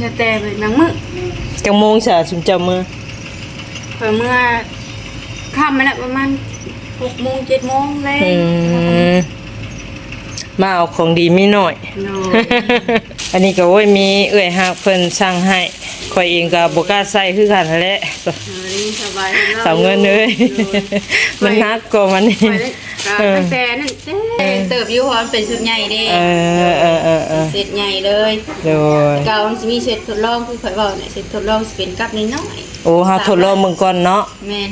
จะแต่เป็นบางมื้อจังโมงซะชุมเจ้ามื้อเมื่อค่ำมันประมาณ6 โมง 7 โมงเลยมาเอาของดีมีหน่อย อันนี้ก็โอ้ยมีเอื้อยฮักเพิ่นสั่งให้ข่อยเองก็บ่กล้าใส่คือกันนั่นแหละสบายสาวเงินเลยมันนักกว่ามันนี่แต่นั่นเติบอยู่เพราะมันเป็นชุดใหญ่เด้เสร็จใหญ่เลยโดยเก่ามันสิมีเสร็จทดลองคือข่อยเว้าเนี่ยเสร็จทดลองสิเป็นกับน้อยโอ้เฮาทดลองเบิ่งก่อนเนาะแม่น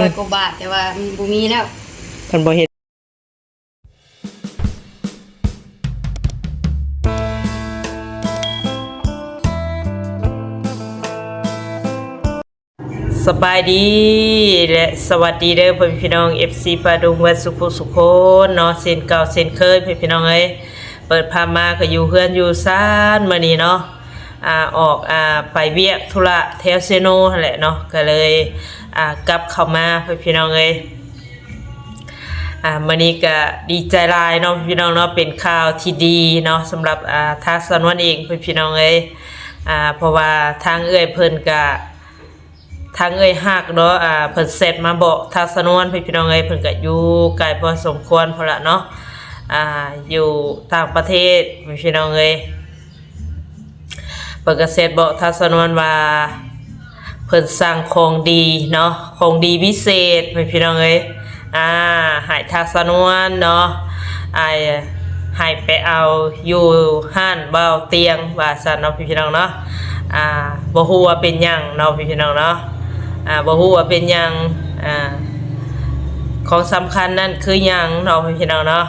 300 กว่าบาทแต่ว่ามันบ่มีแล้วเพิ่นบ่เฮ็ดสบายดีและสวัสดีเด้อพี่น้อง FC ปาดุงวัดสุขสุขนเนาะเส้นเก่าเส้นเคยพี่น้องเอ้ยเปิดพามาก็อยู่เฮือนอยู่ซ่านมื้อนี้เนาะออกไปเวียกธุระแถวเซโนนั่นแหละเนาะก็เลยกลับเข้ามาพี่น้องเอ้ยมื้อนี้ก็ดีใจหลายเนาะพี่น้องเนาะเป็นข่าวที่ดีเนาะสำหรับทางสนวนเองพี่น้องเอ้ยเพราะว่าทางเอ้ยเพิ่นก็ทางเอ้ยฮักเนาะเพิ่นเสร็จมาบอกทางสนวนพี่น้องเอ้ยเพิ่นก็อยู่ไกลพอสมควรพอละเนาะอยู่ต่างประเทศพี่น้องเอ้ยเพิ่นก็เสร็จบอกทางสนวนว่าเพิ่นสั่งของดีเนาะของดีพิเศษพี่น้องเอ้ยให้ทางสนวนเนาะให้ไปเอาอยู่ห้านเบาเตียงว่าซั่นเนาะพี่น้องเนาะบ่ฮู้ว่าเป็นหยังเนาะพี่น้องเนาะบ่ฮู้ว่าเป็นหยังของสำคัญนั่นคือหยังเนาะพี่น้องเนาะ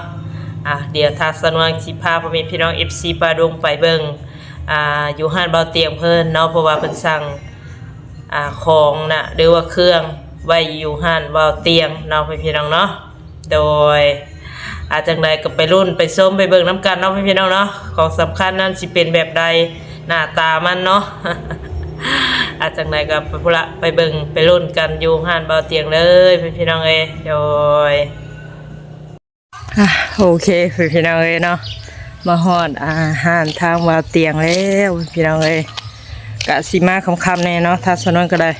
เดี๋ยวทางสนวนสิพาพ่อแม่พี่น้อง FC ปาดงไปเบิ่งอยู่ห้านเบาเตียงเพิ่นเนาะเพราะว่าเพิ่นสั่งของน่ะหรือว่าเครื่องไว้อยู่ห้านเบาเตียงเนาะพี่น้องเนาะโดยจังใดก็ไปรุ่นไปส้มไปเบิ่งน้ำกันเนาะพี่น้องเนาะของสำคัญนั่นสิเป็นแบบใดหน้าตามันเนาะจังใดก็ไปพุ่นละไปเบิ่งไปรุ่นกันอยู่ห้านเบาเตียงเลยพี่น้องเอ้ยโดยโอเคพี่น้องเอ้ยเนาะมาฮอดห้านทางเบาเตียงแล้วพี่น้องเอ้ยกะสิมาคำๆแน่เนาะถ้าสนวนก็ได้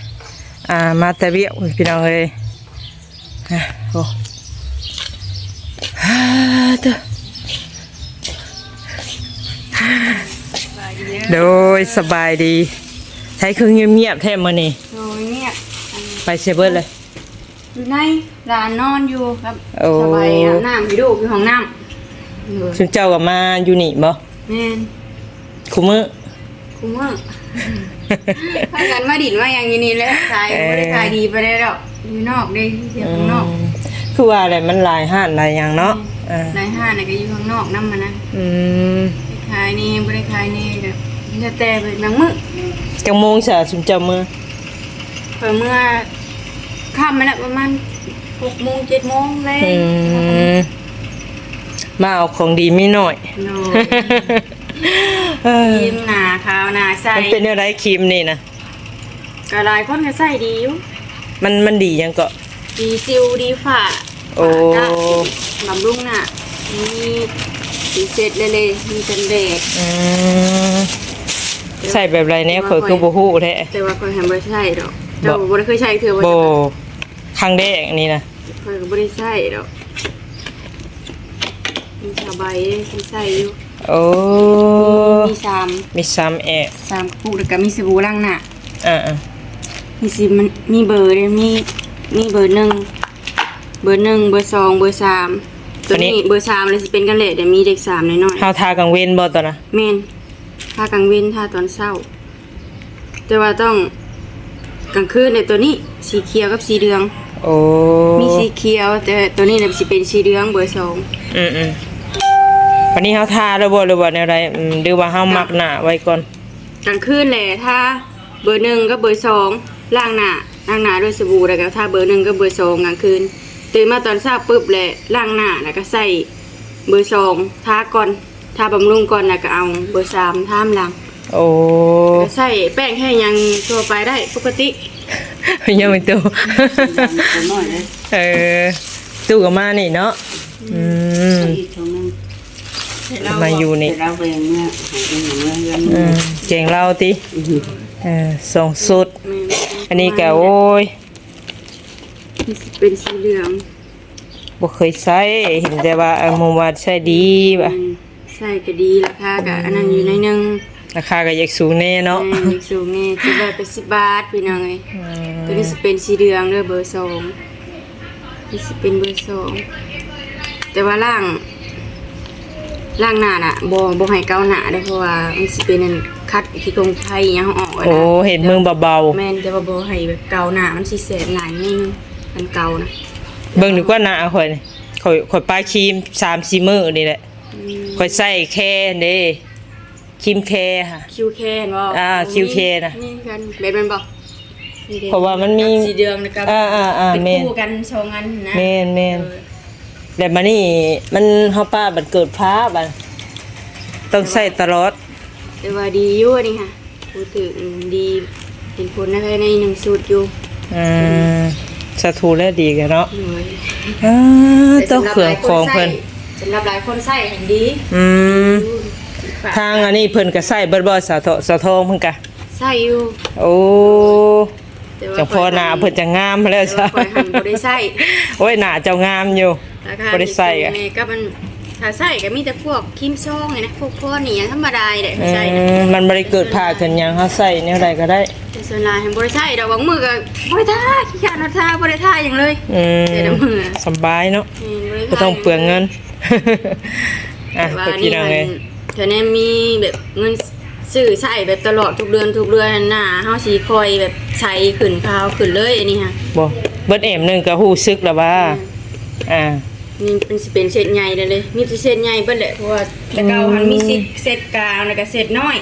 มาแต่เบี้ยวพี่น้องเอ้ยโอ้โดยสบายดีใช้คือเงียบๆแท้มื้อนี้โดยเงียบไปเซเบิร์เลยอยู่ในร้านนอนอยู่ครับสบายน้ำอยู่ห้องน้ำซึ่งเจ้าก็มาอยู่นี่บ่แม่นคุมื้อถ้ากันมาดินว่าอย่างนี้แล้วขายบ่ได้ขายดีไปได้ดอกอยู่นอกได้เที่ยวข้างนอกคือว่าอะไรมันหลายห้านหลายอย่างเนาะหลายห้านน่ะก็อยู่ข้างนอกนำมานะขายนี่บ่ได้ขายนี่ก็จะแต่เป็นบางมื้อจังโมงซะชุมเจ้ามื้อเมื่อค่ำมันประมาณ6 โมง 7 โมงเลยมาเอาของดีมีหน่อยครีมหนาขาวหนาใสมันเป็นอะไรครีมนี่นะก็หลายคนก็ใส่ดีอยู่มันดียังก็ดีซิวดีฝ่าโอ้บำรุงน่ะมีสีเสร็จเลยมีกันแดดใส่แบบไรเนี่ยข่อยคือบ่ฮู้แท้แต่ว่าข่อยบ่ใส่ดอกเจ้าบ่ได้เคยใช้เทื่อบ่ครั้งแรกนี่นะข่อยก็บ่ได้ใส่ดอกมีสบายใส่อยู่โอ้มี3ปุกแล้วก็มีสบู่ล้างหน้ามีสิมันมีเบอร์เลยมีเบอร์1เบอร์2เบอร์3ตัวนี้เบอร์3เลยสิเป็นกันแหละแต่มีเด็ก3น้อยๆเฮาทากลางเว้นบ่ตอนน่ะแม่นทากลางเว้นทาตอนเช้าแต่ว่าต้องกลางคืนเนี่ยตัวนี้สีเขียวกับสีเหลืองโอ้มีสีเขียวแต่ตัวนี้น่ะสิเป็นสีเหลืองเบอร์2วันนี้เฮาทาแล้วบ่หรือว่าแนวใดหรือว่าเฮามักหน้าไว้ก่อนกลางคืนแหละถ้าเบอร์1กับเบอร์2ล้างหน้าด้วยสบู่แล้วก็ถ้าเบอร์1กับเบอร์2กลางคืนตื่นมาตอนเช้าปุ๊บแหละล้างหน้าแล้วก็ใส่เบอร์2ทาก่อนทาบำรุงก่อนแล้วก็เอาเบอร์3ทาหลังโอ้ใส่แป้งแค่ยังทั่วไปได้ปกติยังไม่ตู้ตู้กับมานี่เนาะ มาอยู่นี่ เราเองเนี่ยให้เป็นอย่างเรื่อง เก่งเราติส่งสุด อันนี้ก็โอ้ย นี่สิเป็นสีเหลือง บ่เคยใช้เห็นแต่ว่าหมู่ว่าใช้ดีว่ะ ใส่ก็ดีราคาก็อันนั้นอยู่ในนึง ราคาก็อยากสูงแน่เนาะ แม่นสูงนี่จะได้ไป10 บาทพี่น้องเอ้ยตัวนี้สิเป็นสีเหลืองเด้อเบอร์2นี่สิเป็นเบอร์2แต่ว่าล่างหน้าน่ะบ่ให้เกาหน้าเด้อเพราะว่ามันสิเป็นอันคัดที่กรงไทยยังเอาออกอะนะ โอ้เห็นมึงเบา แม่นแต่ว่าบ่ให้แบบเกาหน้ามันสิแสบหลายนิดนึงมันเกานะ ๆเบิ่งดีกว่าหน้าข่อยนี่ข่อยปาครีม3-4มื้อนี่แหละข่อยใส่แค่เด้ครีมแคร์ค่ะ คิวแคนบ่ คิวแคนน่ะ นี่กันแบบมันบ่นี่ด้ เพราะว่ามันมี สีเหลืองนะครับ เป็น แม่น คู่กันสองอันนะ แม่น แต่มานี่มันเฮาป้าบัดเกิดฟ้าบัดต้องใส่ตลอด แต่ว่าดีอยู่อันนี่ค่ะพูดถึงดีเห็นผลนะคะใน1สูตรอยู่ สะทูและดีกันเนาะ เลย ต้องเครื่องของเพิ่น สำหรับหลายคนใส่เห็นดี ทางอันนี้เพิ่นก็ใส่เบิดบ่สะทองเพิ่นก็ ใส่อยู่ โอ้ แต่ว่า จังพอหน้าเพิ่นจะงามแล้ว แต่ ซะ ว่าคอยหันบ่ได้ใส่ โอ้ยหน้าเจ้างามอยู่ ราคา บ่ได้ใส่อะ ก็มันถ้าใส่ก็มีแต่พวกครีมซองไงนะพวกนี่ธรรมดาแหละใส่นะ มันบ่ได้เกิดผ่าขึ้นหยังเฮาใส่แนวใดก็ได้ แต่ส่วนหลายเห็นบ่ได้ใช้ดอกบางมือก็บ่ได้ท่าขี้ขลาดเอาท่าบ่ได้ท่าหยังเลยแต่ละมือ สบายเนาะ บ่ได้ บ่ ท่า ต้องเปลืองเงิน อ่ะ แต่ว่า ไปพี่น้องเอ้ย เท่านี้มีแบบเงินซื้อใช้แบบตลอดทุกเดือนหน้าเฮาสิคอยแบบใช้ขึ้นพาวขึ้นเลยอันนี้ค่ะ บ่เบิดเอ็มหนึงก็ฮู้สึกแล้วว่าอ่า นี่เป็นสิเป็นเศษใหญ่เลยมีแต่เศษใหญ่เบิดแหละเพราะว่าแต่เก่ามันมีเศษกลางแล้วก็เศษน้อย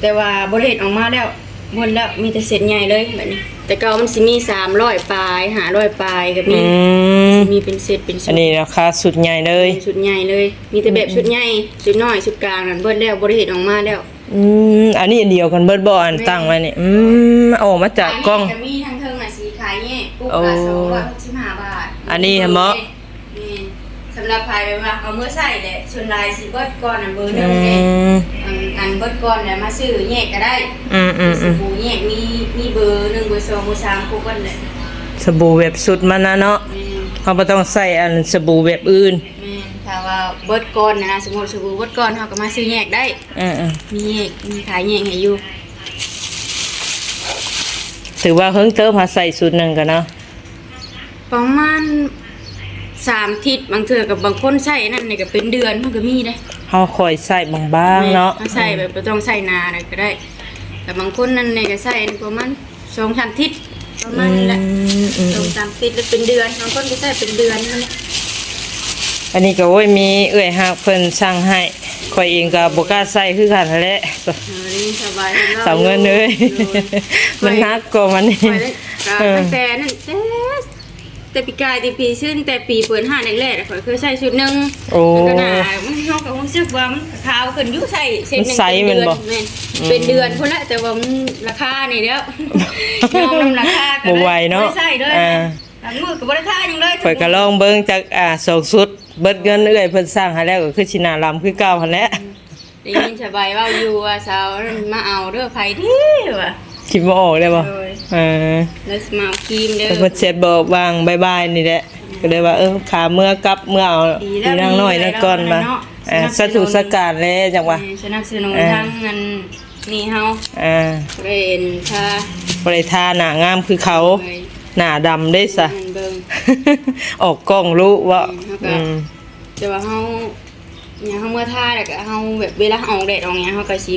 แต่ว่าบ่ได้เฮ็ดออกมาแล้วหมดแล้วมีแต่เศษใหญ่เลยแบบนี้ แต่เก่ามันสิมี300ปลาย500ปลายก็มีมีเป็นเศษเป็น อันนี้ราคาสุดใหญ่เลย ชุดใหญ่เลย มีแต่แบบชุดใหญ่ชุดน้อยชุดกลางนั่นเบิดแล้วบ่ได้เฮ็ดออกมาแล้ว อันนี้อันเดียวกันเบิดบ่อันตั้งไว้นี่เอาออกมาจากกล้อง จะมีทั้งเทิงน่ะสีขายแยกปุ๊บละ265บาท อันนี้เหรอ นี่สำหรับภายไปว่าเอามือใส่แหละส่วนลายสิเบิดก่อนอันเบอร์หนึงเด้อันเบิดก่อนแล้วมาซื้อแยกก็ได้สบู่แยกมีเบอร์1เบอร์2เบอร์3ครบกันเลย สบู่แบบสุดมันนะเนาะ แม่ เขาบ่ต้องใส่อันสบู่แบบอื่น แม่ถ้าว่าเบิดก่อนนะสมมุติสบู่เบิดก่อนเฮาก็มาซื้อแยกได้ อือ มีแยกมีขายแยกให้อยู่ ถือว่าเฮิงเติมหาใส่สุดหนึงกันเนาะ ประมาณ3 ทิศบางเทื่อกับบางคนใช้นั่นนี่ก็เป็นเดือนมันก็มีได้ เฮาค่อยใส่บางๆเนาะ ใส่แบบบ่ต้องใส่นานก็ได้ แต่บางคนนั่นนี่ก็ใส่ประมาณ2-3 ทิศประมาณนี้แหละ2-3 ทิศแล้วเป็นเดือนบางคนก็ใส่เป็นเดือนนั่นแหละ อันนี้ก็โอ้ยมีเอื้อยฮักเพิ่นสั่งให้ข่อยเองก็บ่กล้าใส่คือกันนั่นแหละ นี่สบาย สาวเงินเลยมันฮักกว่ามันนี่ ตั้งแต่นั่นแต่ปีกายแต่ปีซึ่งแต่ปีเปิดห้างแรกๆข่อยเคยใส่ชุดนึง โอ้ ก็น่ามันเฮาก็รู้สึกว่ามันขาวขึ้นอยู่ใส่เส้น มันใสมันบ่ เป็นเดือนพุ่นละแต่ว่ามันราคานี่แล้วยอมนำราคาก็ บ่ไหวเนาะ ใส่เลยหลังมือก็บ่ได้ค่าหยังเลย ข่อยก็ลองเบิ่งจากสองสุดเบิดเงินเอื้อยเพิ่นสร้างให้แล้วก็คือสิน่าลำคือเก่าหั่นแหละ ได้ยินสบายเว้าอยู่ว่าสาวนั้นมาเอาเด้อไผดีว่ะ คิดบ่ออกเลยบ่ โอ้ย เออ แล้วสิมาเอาครีมเด้อ เพิ่นเสร็จบ่วางบ๊ายๆนี่แหละก็เลยว่าขาเมื่อกลับเมื่อเอา ดีแล้ว พี่นางน้อยนั่นก่อนมา ดีแล้ว สถูสการเลยจังว่า สนับสนุนทั้งเงินนี่เฮา เป็นชา บ่ได้ทาหน้างามคือเขาหน้าดำได้ซะ เงินเบิ่ง ออกกล้องรู้ว่า แต่ว่าเฮาเนี่ยเฮาเมื่อท่าแล้วก็เฮาแบบเวลาเฮาออกแดดออกเนี้ยเฮาก็สิ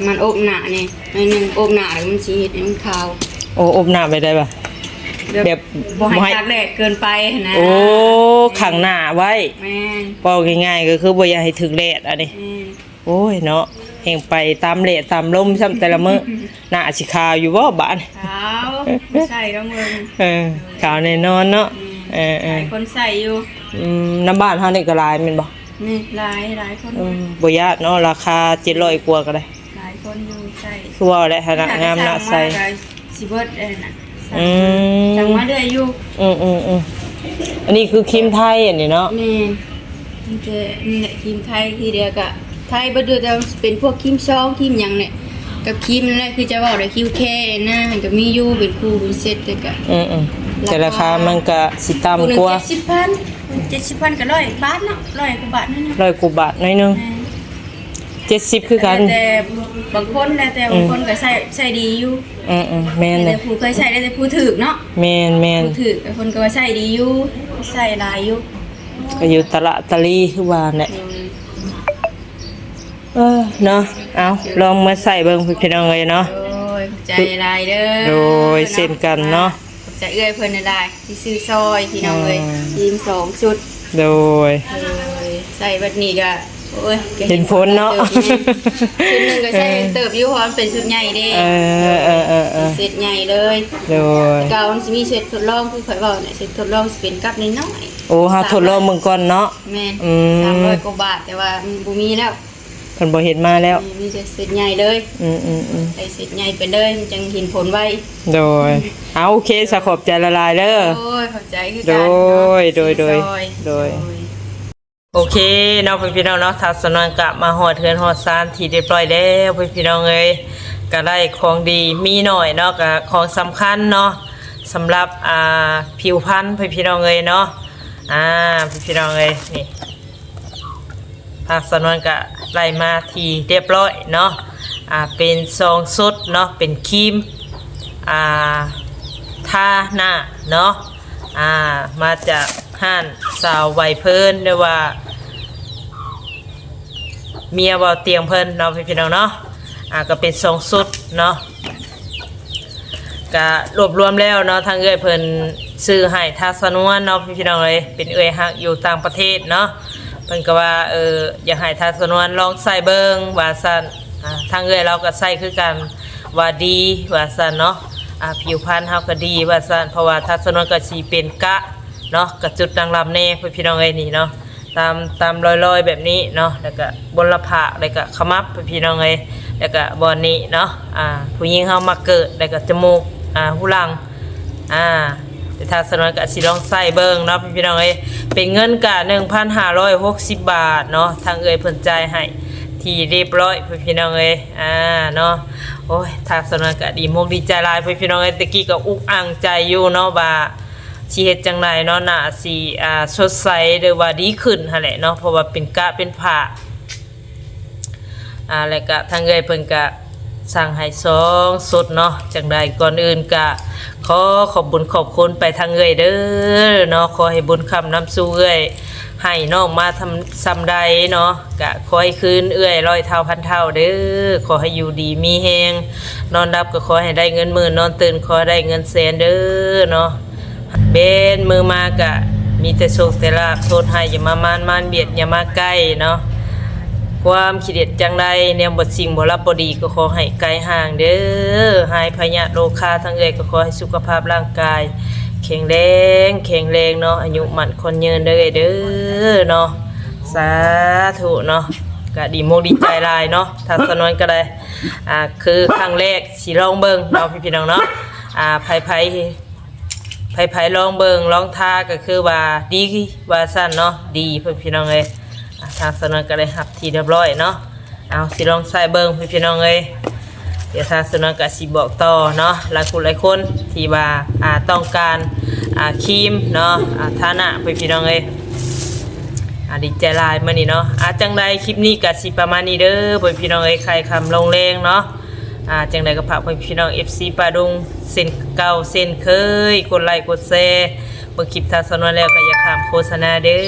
มันอบหน้านี่หน่อยหนึงอบหน้าแล้วมันสิเฮ็ดให้มันขาว โอ้อบหน้าไปได้ป่ะ แบบ บ่ให้ตากแดดเกินไปนะ โอ้ขังหน้าไว้ แม่น เว้าง่ายๆก็คือบ่อยากให้ถึกแดดอันนี้ แม่น โอ้ยเนาะแห่งไปตามแดดตามลมซ้ำแต่ละมื้อหน้าสิขาวอยู่บ่บาด ขาวไม่ใส่แล้วเบิ่ง ขาวแน่นอนเนาะหลายคนใส่อยู่ น้ำบ้านเฮานี่ก็หลายแม่นบ่ นี่หลายคน บ่ยากเนาะราคา700กว่าก็ได้ หลายคนอยู่ใส่ คือว่าแหละฐานะงามน่าใส่ สิเบิดน่ะ ม จังมาเรื่อยอยู่ อันนี้คือครีมไทยอันนี้เนาะ แม่น มีแต่นี่แหละครีมไทยทีเดียวก็ไทยบ่ดูแต่เป็นพวกครีมซองครีมหยังเนี่ยกับครีมนั่นแหละคือจะเว้าได้คิวแค่นะมันก็มีอยู่เป็นคู่เป็นเซตแต่ก็ แต่ราคามันก็สิต่ำกว่า 70,000ก็100 บาทเนาะ100 กว่าบาทนั่นน่ะ 100กว่าบาทหน้อยนึง70คือกัน แต่บางคนนะแต่บางคนก็ใส่ดีอยู่ แม่นเล แต่ ย ผู้เคยใส่ได้แต่ผู้ถูกเนาะ แม่น ผู้ถูกแต่คนก็ว่าใส่ดีอยู่ใส่หลายอยู่ ก็อยู่ตละตะลีคือว่าแหละเนาะเอาลองมาใส่เบิ่งพี่น้องเอ้ยเนาะ โอ้ยใจหลายเด้อ โดยเช่นกันเนาะ ใจเอื้อยเพิ่นหลายที่ซื้อซอยพี่น้องเอ้ยทีม2ชุด โดย ใส่บัดนี้ก็โอ้ยก็ เห็นผลเนาะ ชุดหนึงก็ใส่เติบอยู่เพราะมันเป็นชุดใหญ่เด้ เซตใหญ่เลย โดย เก่ามันสิมีเซตทดลองคือข่อยเว้าเนี่ยเซตทดลองสิเป็นกับน้อยๆ โอ้เฮาทดลองเบิ่งก่อนเนาะ แม่น อืม 300กว่าบาทแต่ว่ามันบ่มีแล้ว เพิ่นบ่เฮ็ดมาแล้ว มีแต่เซตใหญ่เลย ใส่เซตใหญ่ไปเลยมันจังเห็นผลไว โดยเอาโอเคสะขอบใจละลายเด้อ โอ้ยเข้าใจคือ โด กัน ยโดย โดย โอเคเนาะพี่น้องเนาะทัศนวนกะมาฮอดเทือนฮอดซานที่เรียบร้อยแล้วพี่น้องเอ้ยก็ได้ของดีมีหน่อยเนาะก็ของสำคัญเนาะสำหรับผิวพรรณพี่น้องเอ้ยเนาะพี่น้องเอ้ยนี่ทัศนวนกะไล่มาที่เรียบร้อยเนาะเป็นซองสดเนาะเป็นครีมทาหน้าเนาะมาจากห้านสาวไวเพิ่นเรียกว่าเมียบ่เตียงเพิ่นเนาะพี่น้องเนาะก็เป็นทรงสุดเนาะก็รวบรวมแล้วเนาะทางเอ้ยเพิ่นซื้อให้ทัศนวนเนาะพี่น้องเลยเป็นเอ้ยฮักอยู่ต่างประเทศเนาะเพิ่นก็ว่าอยากให้ทัศนวนลองใส่เบิ่งว่าซั่นทางเอ้ยเราก็ใส่คือกันว่าดีว่าซั่นเนาะผิวพรรณเฮาก็ดีว่าซั่นเพราะว่าทัศนวนก็สิเป็นกะเนาะกระจุดดังลำแน่พี่น้องเอ้ยนี่เนาะตามรอยๆแบบนี้เนาะแล้วก็บนละผากแล้วก็ขมับพี่น้องเอ้ยแล้วก็บอนนี้เนาะผู้หญิงเฮามาเกิดแล้วก็จมูกหูหลังแต่ถ้าสนวนก็สิลองใส่เบิ่งเนาะพี่น้องเอ้ยเป็นเงินกะ 1,560 บาทเนาะทางเอ้ยเพิ่นจ่ายให้ที่เรียบร้อยพี่น้องเอ้ยเนาะโอ้ยทางสนวนก็ดีมุกดีใจหลายพี่น้องเอ้ยตะกี้ก็อุกอังใจอยู่เนาะว่าสิเฮ็ดจังไดเนาะน่าสิสดใสหรือว่าดีขึ้นหั่นแหละเนาะเพราะว่าเป็นกะเป็นผ้าแล้วก็ทางเอ้ยเพิ่นก็สั่งให้2สุดเนาะจังไดก่อนอื่นก็ขอบบุญขอบคุณไปทางเอ้ยเด้อเนาะขอให้บุญคำน้ำสู่เอ้ยให้น้องมาทำซ้ำใดเนาะก็ขอให้คืนเอ้ย100 เท่าพันเท่าเด้อขอให้อยู่ดีมีแฮงนอนรับก็ขอให้ได้เงินหมื่นนอนตื่นขอได้เงินแสนเด้อเนาะเบนมือมากะมีแต่โชคแต่ลาภโทษให้อย่ามามานเบียดอย่ามาใกล้เนาะความขี้เดียดจังใดแนวบทสิ่งบ่รับบ่ดีก็ขอให้ไกลห่างเด้อหายพยาธิโรคาทั้งเอ้ยก็ขอให้สุขภาพร่างกายแข็งแรงเนาะอายุมั่นคนยืนเด้อเด้อเนาะสาธุเนาะก็ดีโมดีใจหลายเนาะถ้าสนวนก็ได้คือครั้งแรกสิลองเบิ่งเนาะพี่น้องเนาะไผลองเบิ่งลองทาก็คือว่าดีว่าซั่นเนาะดีพี่น้องเอ้ยทางสนวนก็ได้รับที่เรียบร้อยเนาะเอาสิลองใส่เบิ่งพี่น้องเอ้ยเดี๋ยวทางสนวนก็สิบอกต่อเนาะหลายคนที่ว่าต้องการครีมเนาะทาหน้าพี่น้องเอ้ยดีใจหลายมื้อนี้เนาะจังใดคลิปนี้ก็สิประมาณนี้เด้อพี่น้องเอ้ยใครคำลงแรงเนาะจังใดก็ฝากพี่น้อง FC ปาดุงเส้นเก่าเส้นเคยกดไลค์กดแชร์เบิ่งคลิปทางสนวนแล้วก็อย่าข้ามโฆษณาเด้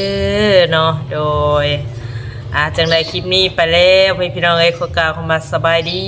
อเนาะโดยจังใดคลิปนี้ไปแล้วพี่น้องเอ้ยขอกล่าวคำว่าสบายดี